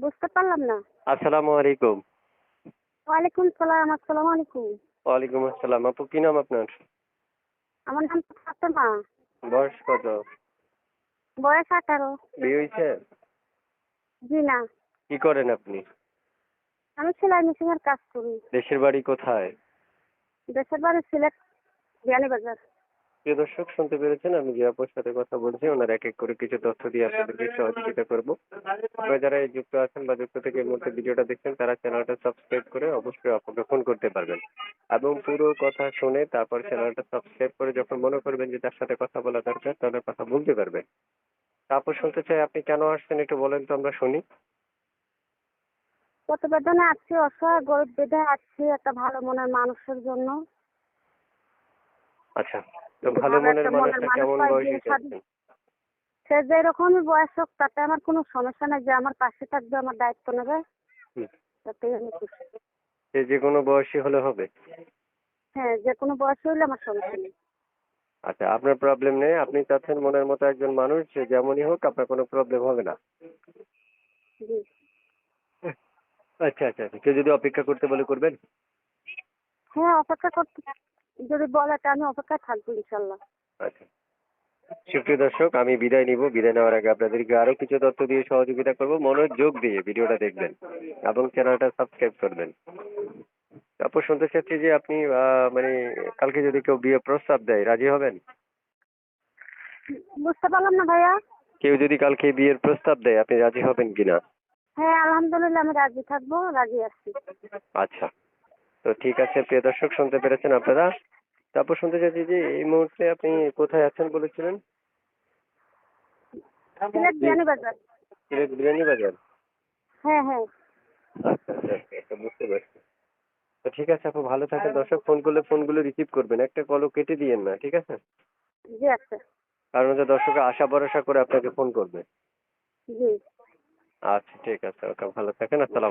বুঝতে পারলাম না। আসসালামু আলাইকুম। ওয়ালাইকুম সালাম। আসসালামু আলাইকুম। ওয়ালাইকুম আসসালাম। আপু কি নাম আপনার? আমার নাম তো ফাতেমা। বয়স কত? বয়স 18। বিয়ে হয়েছে? জি না। কি করেন আপনি? আমি সেলাই মেশিন এর কাজ করি। দেশের বাড়ি কোথায়? দেশের বাড়ি সিলেট, বিয়ানীবাজার। প্রিয় দর্শক শুনতে পেরেছেন, আমি যে আপুর সাথে কথা বলছি ওনার এক এক করে কিছু তথ্য দিয়ে আপনাদেরকে সহযোগিতা করবো। আপনারা যারা এই যুক্ত আছেন বা যুক্ত থেকে এই মুহূর্তে ভিডিওটা দেখছেন তারা চ্যানেলটা সাবস্ক্রাইব করে অবশ্যই আপুকে ফোন করতে পারবেন এবং পুরো কথা শুনে তারপর চ্যানেলটা সাবস্ক্রাইব করে যখন মনে করবেন যে তার সাথে কথা বলা দরকার তাহলে কথা বলতে পারবেন। তারপর শুনতে চাই আপনি কেন আসছেন একটু বলেন তো আমরা শুনি। প্রতিবেদনে আছি, অসহায় গরিব বেঁধে আছি একটা ভালো মনের মানুষের জন্য। আচ্ছা, তো যদি ভালো ভালো মনের একটা মনের মানুষটা মানুষ কেমন পাই, বয়সী বিয়ে শাদী চাচ্ছেন? সে যেরকমই বয়স হোক তাতে আমার কোনো সমস্যা নাই, যে আমার পাশে থাকবে, আমার দায়িত্ব নেবে, হুম, তাতেই আমি খুশি। সে যে কোনো বয়সী হলে হবে? হ্যাঁ, যে কোনো বয়স হইলে আমার সমস্যা নেই। আচ্ছা, আপনার প্রবলেম নেই, আপনি চাচ্ছেন মনের মতো একজন মানুষ, সে যেমনই হোক আপনার কোনো প্রবলেম হবে না। জি। আচ্ছা আচ্ছা আচ্ছা, কেউ যদি অপেক্ষা করতে বলে করবেন? হ্যাঁ, অপেক্ষা করতে যদি বলে তা আমি অপেক্ষায় থাকবো ইনশাল্লাহ। আচ্ছা, সুপ্রিয় দর্শক আমি বিদায় নিব। বিদায় নেওয়ার আগে আপনাদেরকে আরো কিছু তথ্য দিয়ে সহযোগিতা করব, মনোযোগ দিয়ে ভিডিওটা দেখবেন এবং চ্যানেলটা সাবস্ক্রাইব করবেন। তারপর শুনতে চাচ্ছি যে আপনি মানে কালকে যদি কেউ বিয়ে প্রস্তাব দেয় রাজি হবেন? বুঝতে পারলাম না ভাইয়া। কেউ যদি কালকে বিয়ের প্রস্তাব দেয় আপনি রাজি হবেন কিনা? হ্যাঁ, আলহামদুলিল্লাহ আমি রাজি থাকবো, রাজি আছি। আচ্ছা, তো ঠিক আছে প্রিয় দর্শক শুনতে পেরেছেন আপনারা। তারপর শুনতে চাচ্ছি যে এই মুহূর্তে আপনি কোথায় আছেন বলেছিলেন? সিলেট, জি, বিয়ানীবাজার। সিলেট বিরিয়ানি বাজার। হ্যাঁ হ্যাঁ। আচ্ছা আচ্ছা আচ্ছা আচ্ছা, বুঝতে পারছি। তো ঠিক আছে আপু, ভালো থাকেন। দর্শক ফোন করলে ফোনগুলো রিসিভ করবেন, একটা কলও কেটে দিয়েন না, ঠিক আছে? জি আচ্ছা। কারণ হচ্ছে দর্শক আশা ভরসা করে আপনাকে ফোন করবে। জি। আচ্ছা ঠিক আছে, ওকে, ভালো থাকেন। আসসালাম।